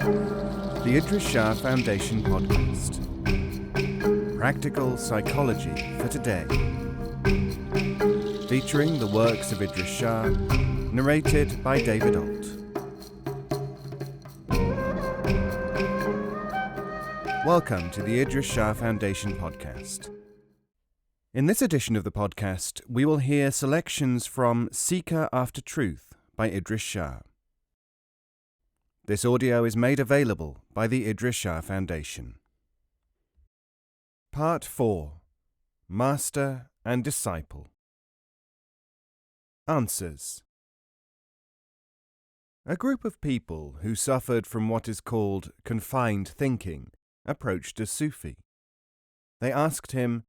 The Idries Shah Foundation podcast. Practical psychology for today. Featuring the works of Idries Shah, narrated by David Ault. Welcome to the Idries Shah Foundation podcast. In this edition of the podcast, we will hear selections from Seeker After Truth by Idries Shah. This audio is made available by the Idries Shah Foundation. Part 4. Master and Disciple. Answers. A group of people who suffered from what is called confined thinking approached a Sufi. They asked him,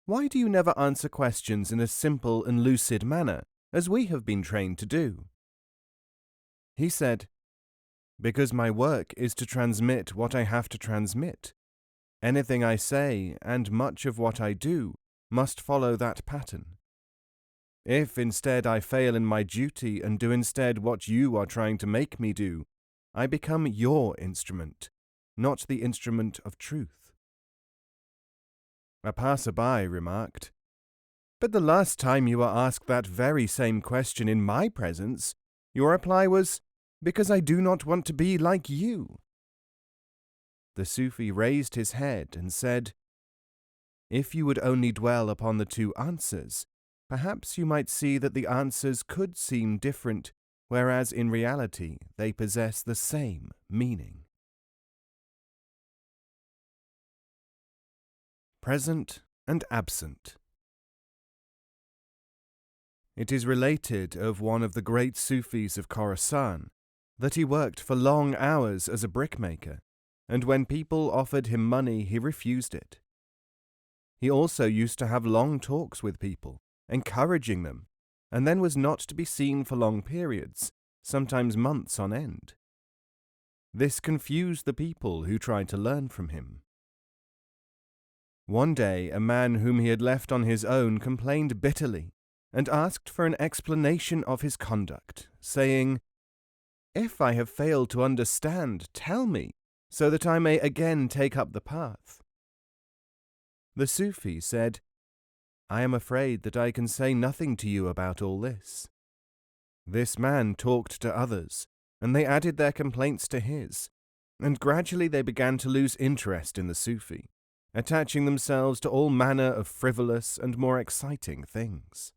"Why do you never answer questions in a simple and lucid manner, as we have been trained to do?" He said, "Because my work is to transmit what I have to transmit. Anything I say, and much of what I do, must follow that pattern. If instead I fail in my duty and do instead what you are trying to make me do, I become your instrument, not the instrument of truth." A passerby remarked, "But the last time you were asked that very same question in my presence, your reply was, 'Because I do not want to be like you.'" The Sufi raised his head and said, "If you would only dwell upon the two answers, perhaps you might see that the answers could seem different, whereas in reality they possess the same meaning." Present and absent. It is related of one of the great Sufis of Khorasan that he worked for long hours as a brickmaker, and when people offered him money he refused it. He also used to have long talks with people, encouraging them, and then was not to be seen for long periods, sometimes months on end. This confused the people who tried to learn from him. One day a man whom he had left on his own complained bitterly and asked for an explanation of his conduct, saying, "If I have failed to understand, tell me, so that I may again take up the path." The Sufi said, "I am afraid that I can say nothing to you about all this." This man talked to others, and they added their complaints to his, and gradually they began to lose interest in the Sufi, attaching themselves to all manner of frivolous and more exciting things.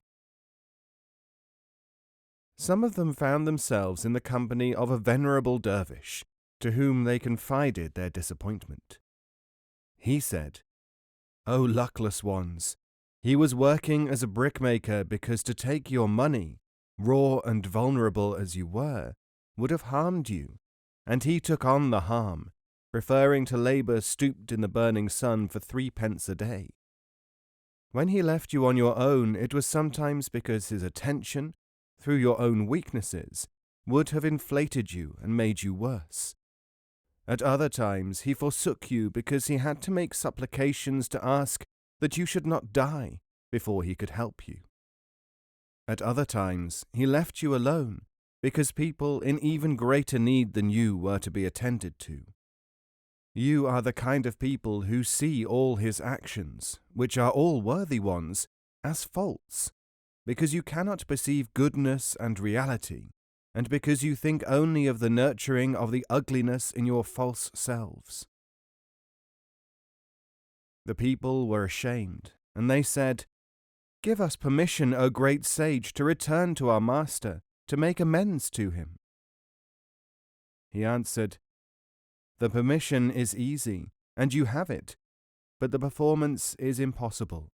Some of them found themselves in the company of a venerable dervish, to whom they confided their disappointment. He said, "O luckless ones, he was working as a brickmaker because to take your money, raw and vulnerable as you were, would have harmed you, and he took on the harm, preferring to labor stooped in the burning sun for 3 pence a day. When he left you on your own, it was sometimes because his attention, through your own weaknesses, would have inflated you and made you worse. At other times he forsook you because he had to make supplications to ask that you should not die before he could help you. At other times he left you alone because people in even greater need than you were to be attended to. You are the kind of people who see all his actions, which are all worthy ones, as faults, because you cannot perceive goodness and reality, and because you think only of the nurturing of the ugliness in your false selves." The people were ashamed, and they said, "Give us permission, O great sage, to return to our master, to make amends to him." He answered, "The permission is easy, and you have it, but the performance is impossible.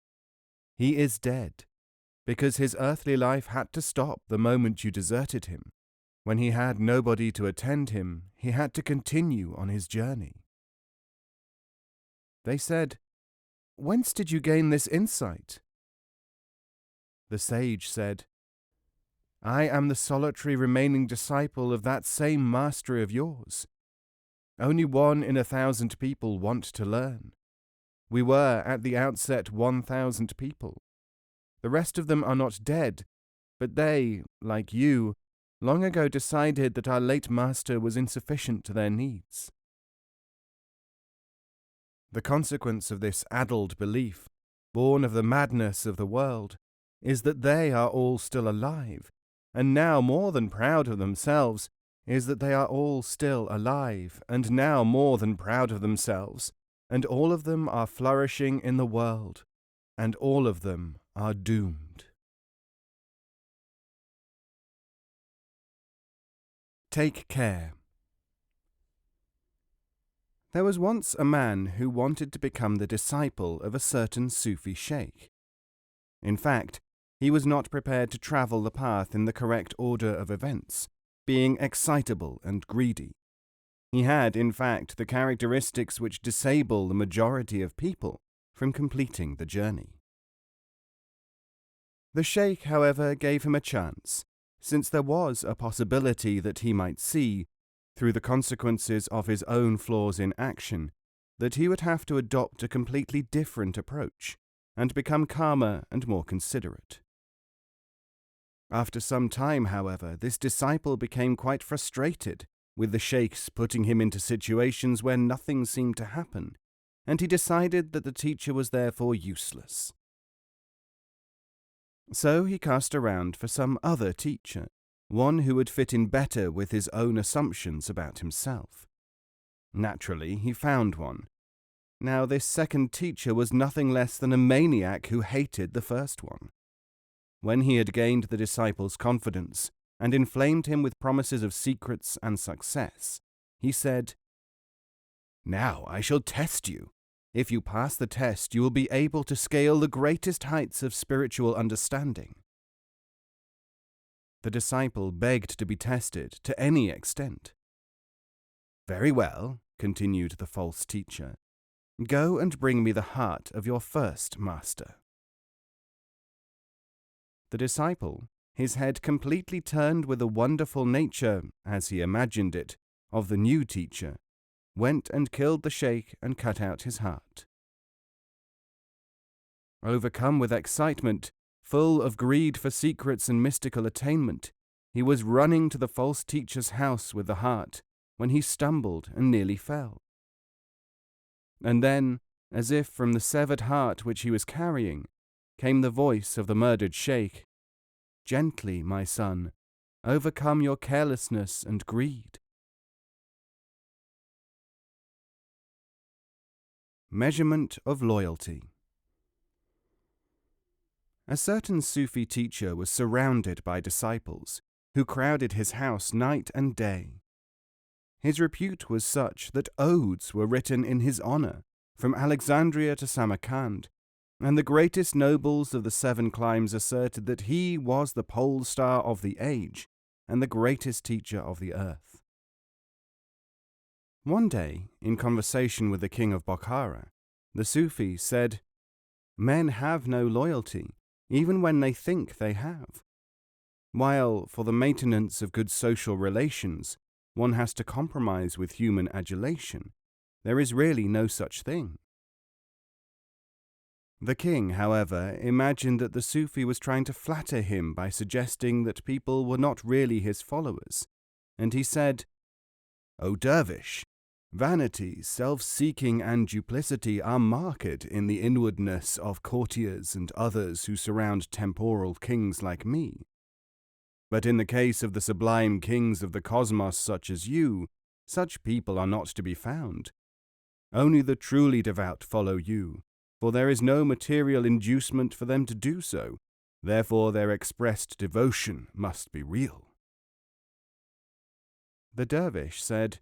He is dead, because his earthly life had to stop the moment you deserted him. When he had nobody to attend him, he had to continue on his journey." They said, "Whence did you gain this insight?" The sage said, "I am the solitary remaining disciple of that same master of yours. Only 1 in 1,000 people want to learn. We were, at the outset, 1,000 people. The rest of them are not dead, but they, like you, long ago decided that our late master was insufficient to their needs. The consequence of this addled belief, born of the madness of the world, is that they are all still alive, and now more than proud of themselves is that they are all still alive, and now more than proud of themselves, and all of them are flourishing in the world, and all of them are doomed. Take care. There was once a man who wanted to become the disciple of a certain Sufi sheikh. In fact, he was not prepared to travel the path in the correct order of events, being excitable and greedy. He had, in fact, the characteristics which disable the majority of people from completing the journey. The sheikh, however, gave him a chance, since there was a possibility that he might see, through the consequences of his own flaws in action, that he would have to adopt a completely different approach and become calmer and more considerate. After some time, however, this disciple became quite frustrated with the sheikhs putting him into situations where nothing seemed to happen, and he decided that the teacher was therefore useless. So he cast around for some other teacher, one who would fit in better with his own assumptions about himself. Naturally, he found one. Now, this second teacher was nothing less than a maniac who hated the first one. When he had gained the disciple's confidence and inflamed him with promises of secrets and success, he said, "Now I shall test you. If you pass the test, you will be able to scale the greatest heights of spiritual understanding." The disciple begged to be tested to any extent. "Very well," continued the false teacher, "go and bring me the heart of your first master." The disciple, his head completely turned with the wonderful nature, as he imagined it, of the new teacher, went and killed the sheikh and cut out his heart. Overcome with excitement, full of greed for secrets and mystical attainment, he was running to the false teacher's house with the heart, when he stumbled and nearly fell. And then, as if from the severed heart which he was carrying, came the voice of the murdered sheikh, "Gently, my son, overcome your carelessness and greed." Measurement of loyalty. A certain Sufi teacher was surrounded by disciples, who crowded his house night and day. His repute was such that odes were written in his honor, from Alexandria to Samarkand, and the greatest nobles of the seven climes asserted that he was the pole star of the age and the greatest teacher of the earth. One day, in conversation with the king of Bokhara, the Sufi said, "Men have no loyalty, even when they think they have. While, for the maintenance of good social relations, one has to compromise with human adulation, there is really no such thing." The king, however, imagined that the Sufi was trying to flatter him by suggesting that people were not really his followers, and he said, "O dervish, vanity, self-seeking, and duplicity are marked in the inwardness of courtiers and others who surround temporal kings like me. But in the case of the sublime kings of the cosmos such as you, such people are not to be found. Only the truly devout follow you, for there is no material inducement for them to do so, therefore their expressed devotion must be real." The dervish said,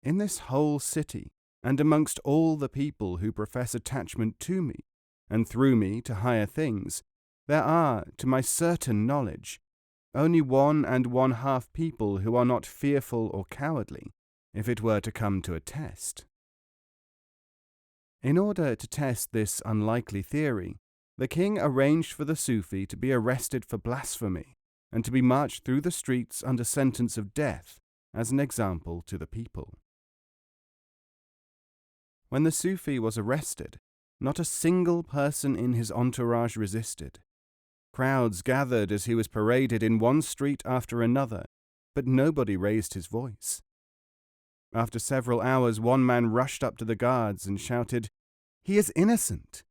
"In this whole city, and amongst all the people who profess attachment to me, and through me to higher things, there are, to my certain knowledge, only 1 1/2 people who are not fearful or cowardly, if it were to come to a test." In order to test this unlikely theory, the king arranged for the Sufi to be arrested for blasphemy and to be marched through the streets under sentence of death as an example to the people. When the Sufi was arrested, not a single person in his entourage resisted. Crowds gathered as he was paraded in one street after another, but nobody raised his voice. After several hours, one man rushed up to the guards and shouted, "He is innocent!"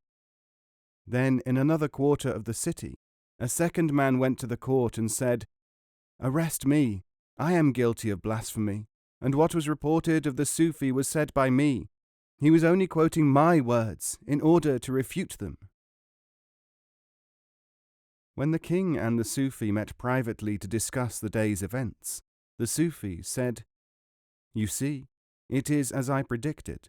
Then, in another quarter of the city, a second man went to the court and said, "Arrest me, I am guilty of blasphemy, and what was reported of the Sufi was said by me. He was only quoting my words in order to refute them." When the king and the Sufi met privately to discuss the day's events, the Sufi said, "You see, it is as I predicted.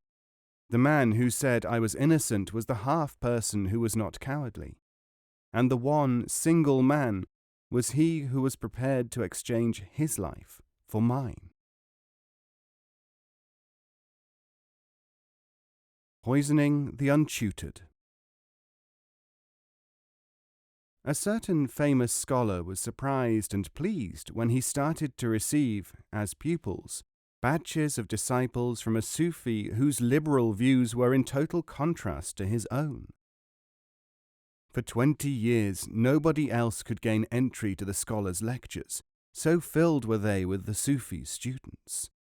The man who said I was innocent was the half person who was not cowardly, and the one single man was he who was prepared to exchange his life for mine." Poisoning the untutored. A certain famous scholar was surprised and pleased when he started to receive, as pupils, batches of disciples from a Sufi whose liberal views were in total contrast to his own. For 20 years, nobody else could gain entry to the scholar's lectures, so filled were they with the Sufi's students.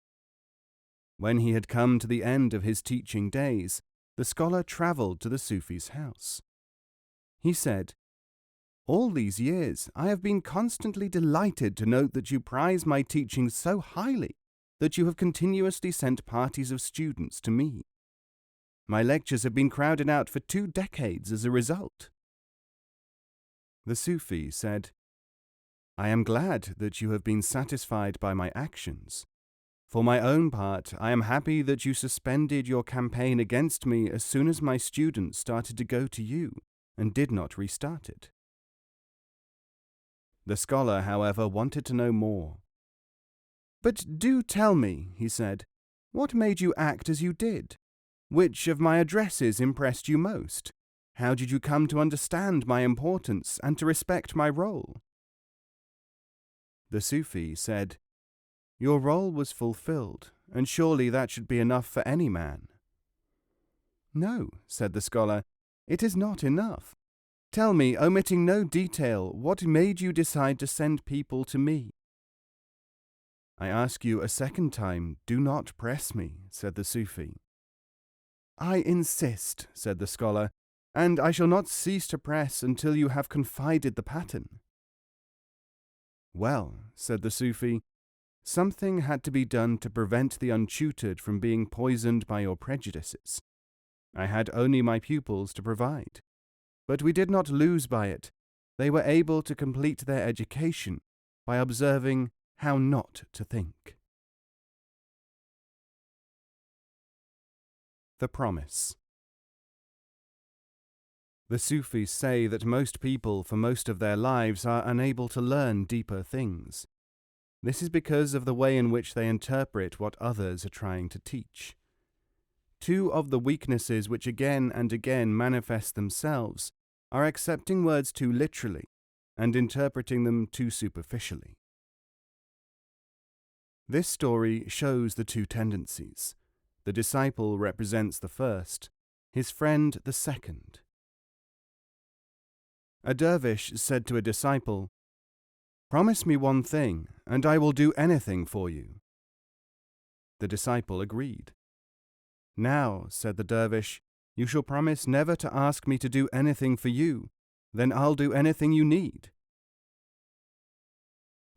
When he had come to the end of his teaching days, the scholar travelled to the Sufi's house. He said, "All these years I have been constantly delighted to note that you prize my teaching so highly that you have continuously sent parties of students to me. My lectures have been crowded out for 2 decades as a result." The Sufi said, "I am glad that you have been satisfied by my actions. For my own part, I am happy that you suspended your campaign against me as soon as my students started to go to you and did not restart it." The scholar, however, wanted to know more. "But do tell me," he said, "what made you act as you did? Which of my addresses impressed you most? How did you come to understand my importance and to respect my role?" The Sufi said, "Your role was fulfilled, and surely that should be enough for any man." "No," said the scholar, "it is not enough. Tell me, omitting no detail, what made you decide to send people to me?" "I ask you a second time, do not press me," said the Sufi. "I insist," said the scholar, "and I shall not cease to press until you have confided the pattern." "Well," said the Sufi, "something had to be done to prevent the untutored from being poisoned by your prejudices. I had only my pupils to provide. But we did not lose by it. They were able to complete their education by observing how not to think." The Promise. The Sufis say that most people for most of their lives are unable to learn deeper things. This is because of the way in which they interpret what others are trying to teach. 2 of the weaknesses which again and again manifest themselves are accepting words too literally and interpreting them too superficially. This story shows the 2 tendencies. The disciple represents the first, his friend the second. A dervish said to a disciple, "Promise me one thing, and I will do anything for you." The disciple agreed. "Now," said the dervish, "you shall promise never to ask me to do anything for you, then I'll do anything you need."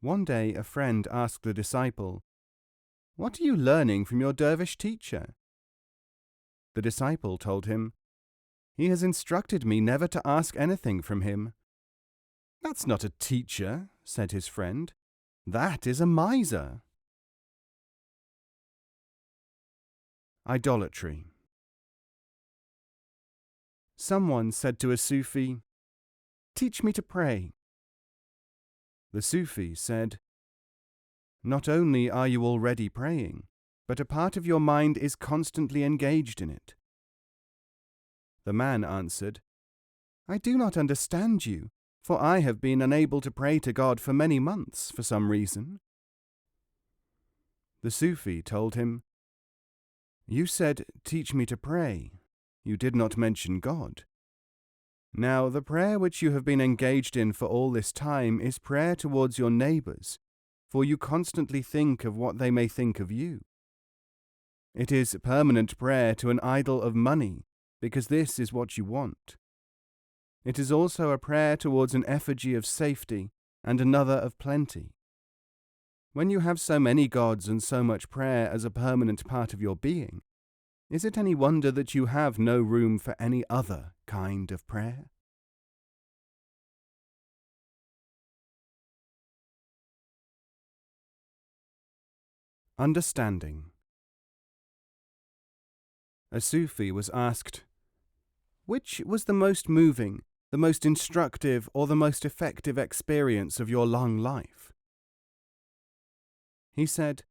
One day a friend asked the disciple, "What are you learning from your dervish teacher?" The disciple told him, "He has instructed me never to ask anything from him." "That's not a teacher," said his friend. "That is a miser." Idolatry. Someone said to a Sufi, "Teach me to pray." The Sufi said, "Not only are you already praying, but a part of your mind is constantly engaged in it." The man answered, "I do not understand you, for I have been unable to pray to God for many months for some reason." The Sufi told him, "You said, 'Teach me to pray.' You did not mention God." Now, the prayer which you have been engaged in for all this time is prayer towards your neighbors, for you constantly think of what they may think of you. It is permanent prayer to an idol of money, because this is what you want. It is also a prayer towards an effigy of safety and another of plenty. When you have so many gods and so much prayer as a permanent part of your being, is it any wonder that you have no room for any other kind of prayer? Understanding. A Sufi was asked, "Which was the most moving, the most instructive, or the most effective experience of your long life?" He said,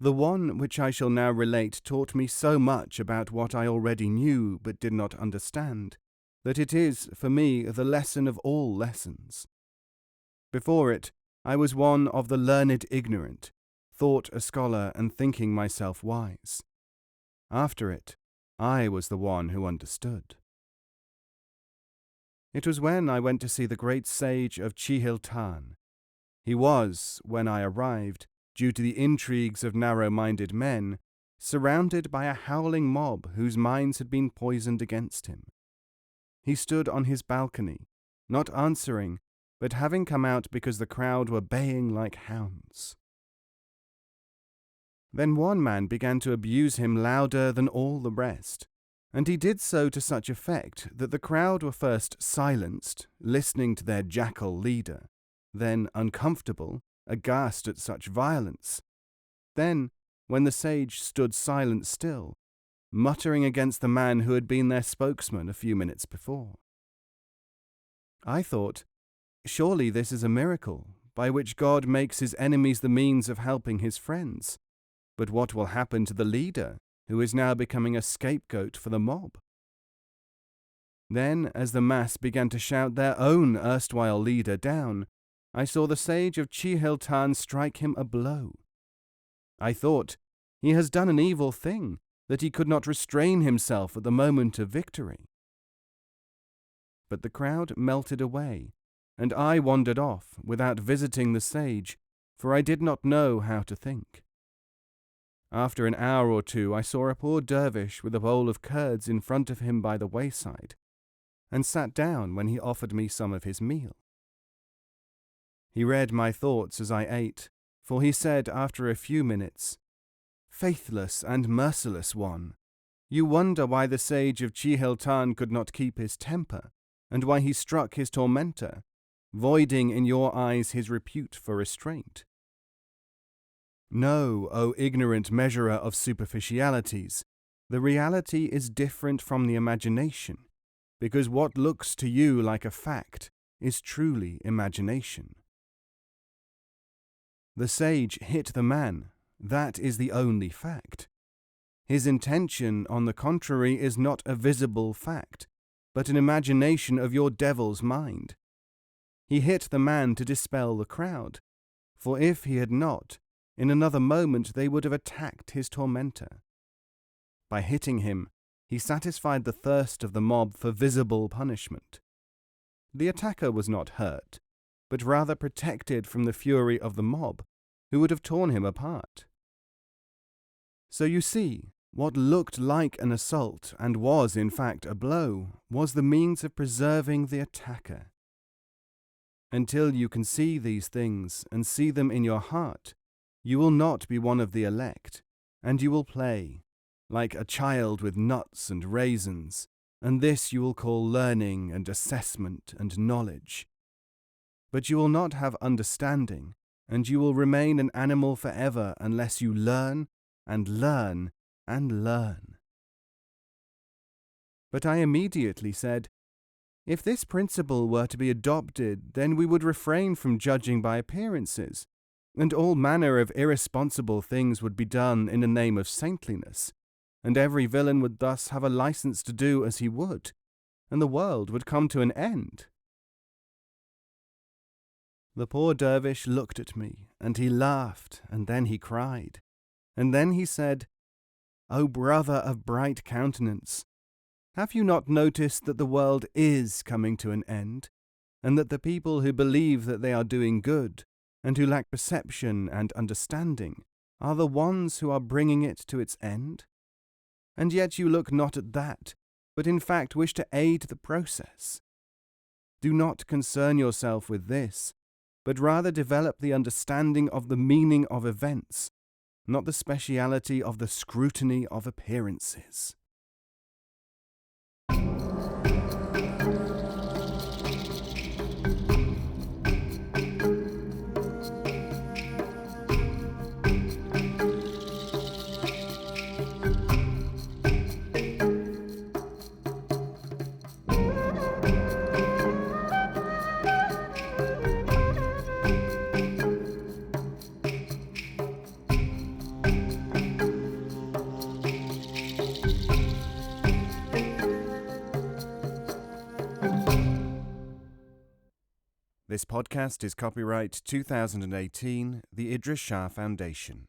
"The one which I shall now relate taught me so much about what I already knew but did not understand, that it is, for me, the lesson of all lessons. Before it, I was one of the learned ignorant, thought a scholar and thinking myself wise. After it, I was the one who understood." It was when I went to see the great sage of Chihiltan. He was, when I arrived, due to the intrigues of narrow-minded men, surrounded by a howling mob whose minds had been poisoned against him. He stood on his balcony, not answering, but having come out because the crowd were baying like hounds. Then one man began to abuse him louder than all the rest, and he did so to such effect that the crowd were first silenced, listening to their jackal leader, then uncomfortable, aghast at such violence. Then, when the sage stood silent still, muttering against the man who had been their spokesman a few minutes before. I thought, surely this is a miracle, by which God makes his enemies the means of helping his friends. But what will happen to the leader, who is now becoming a scapegoat for the mob? Then, as the mass began to shout their own erstwhile leader down, I saw the sage of Chihiltan strike him a blow. I thought, he has done an evil thing, that he could not restrain himself at the moment of victory. But the crowd melted away, and I wandered off without visiting the sage, for I did not know how to think. After an hour or two I saw a poor dervish with a bowl of curds in front of him by the wayside, and sat down when he offered me some of his meal. He read my thoughts as I ate, for he said after a few minutes, "Faithless and merciless one, you wonder why the sage of Chihiltan could not keep his temper, and why he struck his tormentor, voiding in your eyes his repute for restraint. No, O ignorant measurer of superficialities, the reality is different from the imagination, because what looks to you like a fact is truly imagination. The sage hit the man, that is the only fact. His intention, on the contrary, is not a visible fact, but an imagination of your devil's mind. He hit the man to dispel the crowd, for if he had not, in another moment they would have attacked his tormentor. By hitting him, he satisfied the thirst of the mob for visible punishment. The attacker was not hurt, but rather protected from the fury of the mob, who would have torn him apart. So you see, what looked like an assault, and was in fact a blow, was the means of preserving the attacker. Until you can see these things, and see them in your heart, you will not be one of the elect, and you will play, like a child with nuts and raisins, and this you will call learning and assessment and knowledge. But you will not have understanding, and you will remain an animal forever unless you learn and learn and learn. But I immediately said, if this principle were to be adopted, then we would refrain from judging by appearances, and all manner of irresponsible things would be done in the name of saintliness, and every villain would thus have a license to do as he would, and the world would come to an end. The poor dervish looked at me, and he laughed, and then he cried, and then he said, O brother of bright countenance, Have you not noticed that the world is coming to an end, and that the people who believe that they are doing good, and who lack perception and understanding, are the ones who are bringing it to its end? And yet you look not at that, but in fact wish to aid the process. Do not concern yourself with this, but rather develop the understanding of the meaning of events, not the speciality of the scrutiny of appearances. This podcast is copyright 2018, the Idries Shah Foundation.